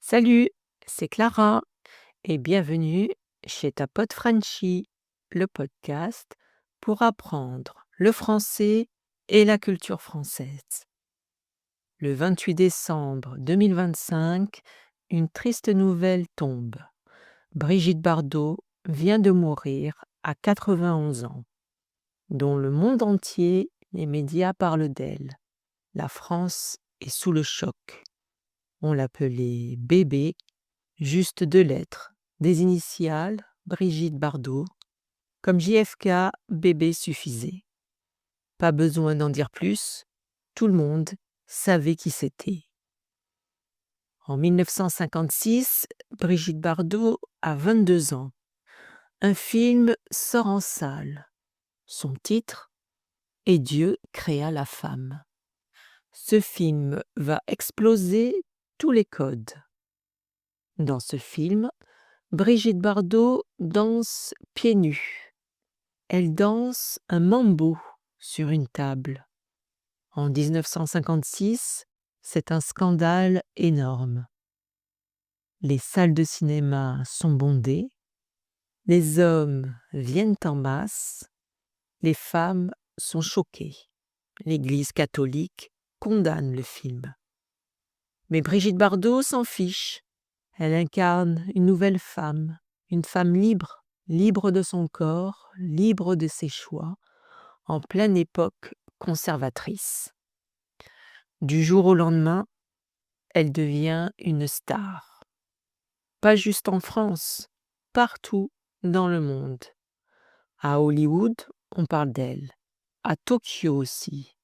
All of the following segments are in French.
Salut, c'est Clara et bienvenue chez ta pote Frenchie, le podcast pour apprendre le français et la culture française. Le 28 décembre 2025, une triste nouvelle tombe. Brigitte Bardot vient de mourir à 91 ans, dont le monde entier, les médias parlent d'elle. La France est sous le choc. On l'appelait bébé. Juste 2 lettres, des initiales, Brigitte Bardot. Comme JFK, bébé suffisait. Pas besoin d'en dire plus, tout le monde savait qui c'était. En 1956, Brigitte Bardot a 22 ans. Un film sort en salle. Son titre, Et Dieu créa la femme. Ce film va exploser tous les codes. Dans ce film, Brigitte Bardot danse pieds nus. Elle danse un mambo sur une table. En 1956, c'est un scandale énorme. Les salles de cinéma sont bondées, les hommes viennent en masse, les femmes sont choquées. L'Église catholique condamne le film. Mais Brigitte Bardot s'en fiche. Elle incarne une nouvelle femme, une femme libre, libre de son corps, libre de ses choix, en pleine époque conservatrice. Du jour au lendemain, elle devient une star. Pas juste en France, partout dans le monde. À Hollywood, on parle d'elle. À Tokyo aussi.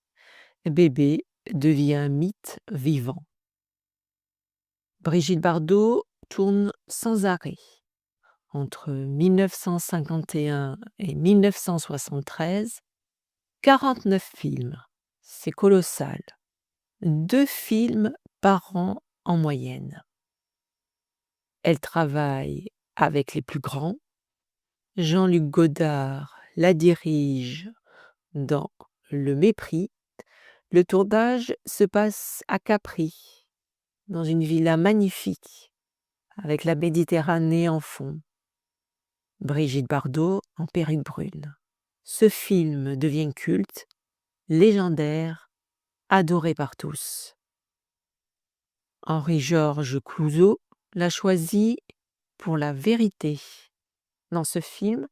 Bébé devient un mythe vivant. Brigitte Bardot tourne sans arrêt. Entre 1951 et 1973, 49 films. C'est colossal. 2 films par an en moyenne. Elle travaille avec les plus grands. Jean-Luc Godard la dirige dans Le Mépris. Le tournage se passe à Capri, dans une villa magnifique, avec la Méditerranée en fond. Brigitte Bardot en perruque brune. Ce film devient culte, légendaire, adoré par tous. Henri-Georges Clouzot l'a choisi pour la vérité. Dans ce film,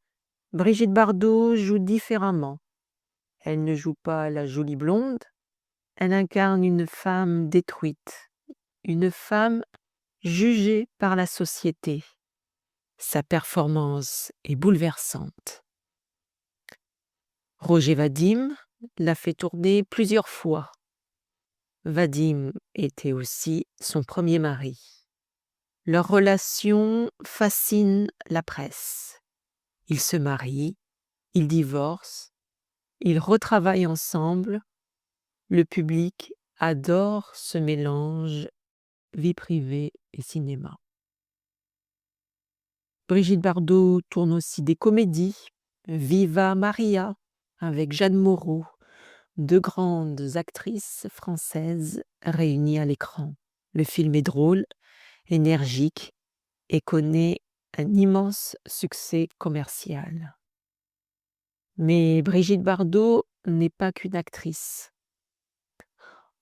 Brigitte Bardot joue différemment. Elle ne joue pas la jolie blonde, elle incarne une femme détruite, une femme jugée par la société. Sa performance est bouleversante. Roger Vadim l'a fait tourner plusieurs fois. Vadim était aussi son premier mari. Leur relation fascine la presse. Ils se marient, ils divorcent, ils retravaillent ensemble. Le public adore ce mélange vie privée et cinéma. Brigitte Bardot tourne aussi des comédies. Viva Maria avec Jeanne Moreau, 2 grandes actrices françaises réunies à l'écran. Le film est drôle, énergique et connaît un immense succès commercial. Mais Brigitte Bardot n'est pas qu'une actrice.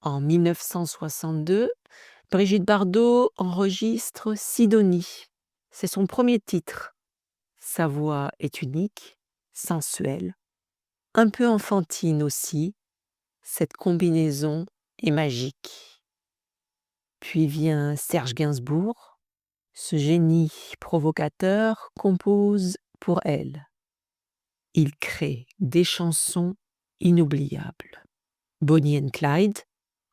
En 1962, Brigitte Bardot enregistre Sidonie. C'est son premier titre. Sa voix est unique, sensuelle, un peu enfantine aussi. Cette combinaison est magique. Puis vient Serge Gainsbourg. Ce génie provocateur compose pour elle. Il crée des chansons inoubliables. Bonnie and Clyde,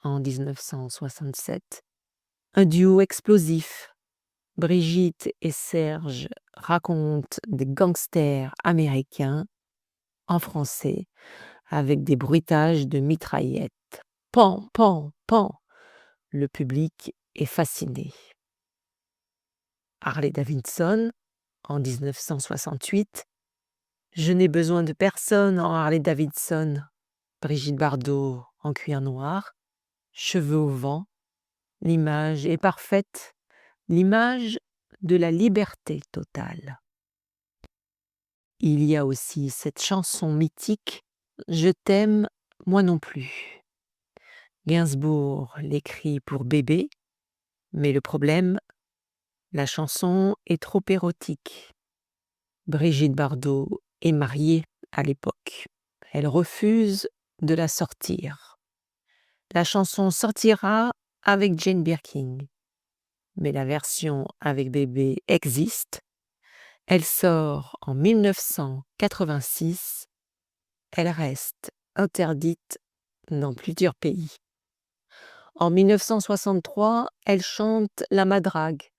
en 1967. Un duo explosif. Brigitte et Serge racontent des gangsters américains en français avec des bruitages de mitraillettes. Pan, pan, pan. Le public est fasciné. Harley Davidson, en 1968. Je n'ai besoin de personne en Harley Davidson. Brigitte Bardot en cuir noir, cheveux au vent. L'image est parfaite. l'image de la liberté totale. Il y a aussi cette chanson mythique « Je t'aime, moi non plus ». Gainsbourg l'écrit pour bébé, mais le problème, la chanson est trop érotique. Brigitte Bardot est mariée à l'époque. Elle refuse de la sortir. La chanson sortira avec Jane Birkin, mais la version avec bébé existe. Elle sort en 1986. Elle reste interdite dans plusieurs pays. En 1963, elle chante La Madrague.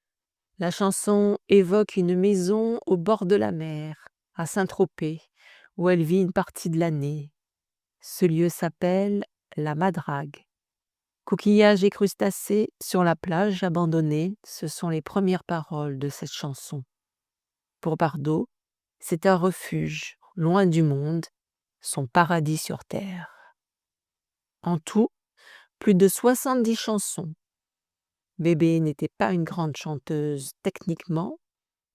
La chanson évoque une maison au bord de la mer, à Saint-Tropez, où elle vit une partie de l'année. Ce lieu s'appelle La Madrague. Coquillages et crustacés sur la plage abandonnée, ce sont les premières paroles de cette chanson. Pour Bardot, c'est un refuge, loin du monde, son paradis sur terre. En tout, plus de 70 chansons. Bébé n'était pas une grande chanteuse techniquement,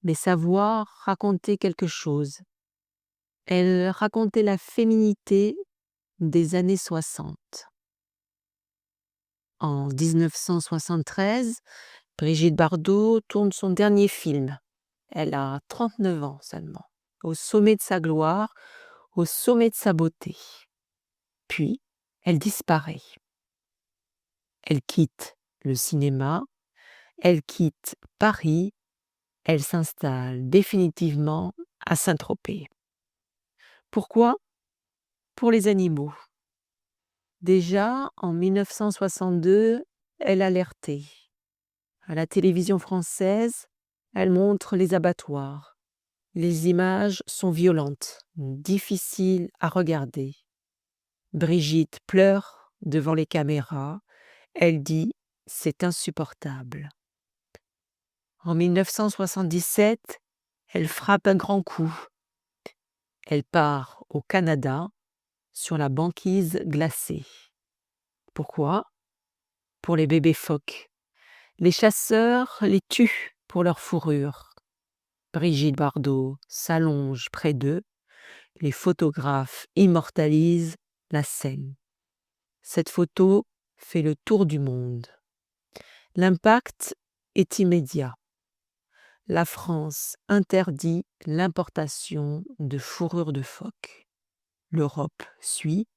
mais sa voix racontait quelque chose. Elle racontait la féminité des années 60. En 1973, Brigitte Bardot tourne son dernier film. Elle a 39 ans seulement, au sommet de sa gloire, au sommet de sa beauté. Puis, elle disparaît. Elle quitte le cinéma, elle quitte Paris, elle s'installe définitivement à Saint-Tropez. Pourquoi ? Pour les animaux. Déjà, en 1962, elle alertait. À la télévision française, elle montre les abattoirs. Les images sont violentes, difficiles à regarder. Brigitte pleure devant les caméras. Elle dit « c'est insupportable ». En 1977, elle frappe un grand coup. Elle part au Canada sur la banquise glacée. Pourquoi ? Pour les bébés phoques. Les chasseurs les tuent pour leur fourrure. Brigitte Bardot s'allonge près d'eux. Les photographes immortalisent la scène. Cette photo fait le tour du monde. L'impact est immédiat. La France interdit l'importation de fourrure de phoque. L'Europe suit.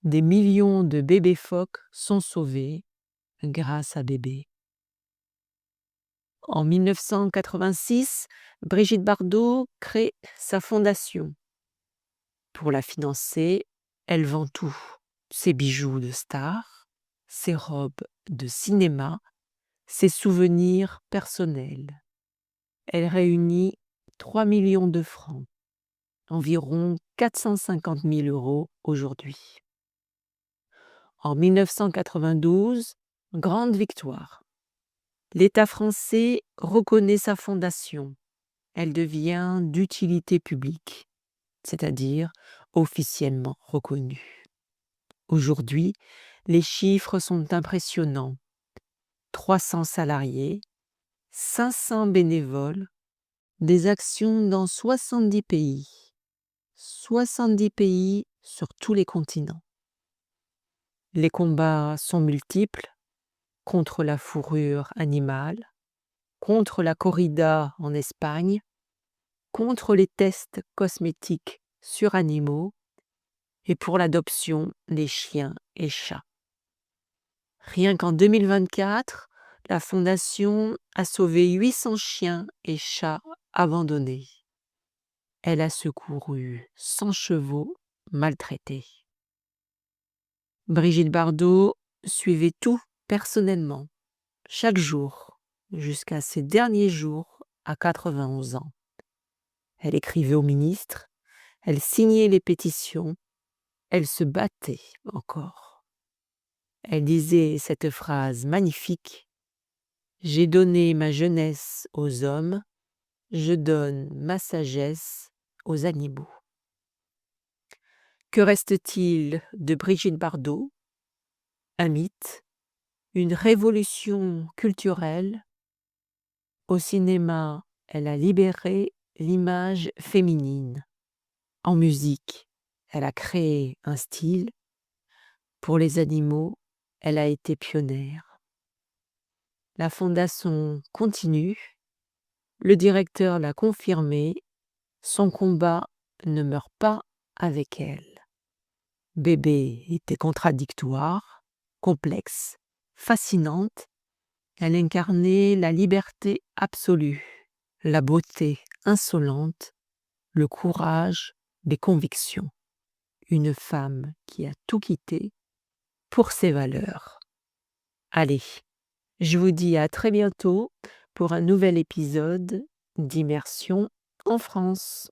Des millions de bébés phoques sont sauvés grâce à Bébé. En 1986, Brigitte Bardot crée sa fondation. Pour la financer, elle vend tout. Ses bijoux de star, ses robes de cinéma, ses souvenirs personnels. Elle réunit 3 millions de francs, environ 450 000 € aujourd'hui. En 1992, grande victoire. L'État français reconnaît sa fondation. Elle devient d'utilité publique, c'est-à-dire officiellement reconnue. Aujourd'hui, les chiffres sont impressionnants. 300 salariés, 500 bénévoles, des actions dans 70 pays. 70 pays sur tous les continents. Les combats sont multiples, contre la fourrure animale, contre la corrida en Espagne, contre les tests cosmétiques sur animaux et pour l'adoption des chiens et chats. Rien qu'en 2024, la Fondation a sauvé 800 chiens et chats abandonnés. Elle a secouru 100 chevaux maltraités. Brigitte Bardot suivait tout personnellement, chaque jour, jusqu'à ses derniers jours à 91 ans. Elle écrivait au ministre, elle signait les pétitions, elle se battait encore. Elle disait cette phrase magnifique : « J'ai donné ma jeunesse aux hommes, je donne ma sagesse aux animaux. » Que reste-t-il de Brigitte Bardot ? Un mythe, une révolution culturelle, Au cinéma, elle a libéré l'image féminine. En musique, elle a créé un style. Pour les animaux, elle a été pionnière. La fondation continue. Le directeur l'a confirmé. Son combat ne meurt pas avec elle. Bébé était contradictoire, complexe, fascinante. Elle incarnait la liberté absolue, la beauté insolente, le courage des convictions. Une femme qui a tout quitté pour ses valeurs. Allez, je vous dis à très bientôt pour un nouvel épisode d'Immersion en France.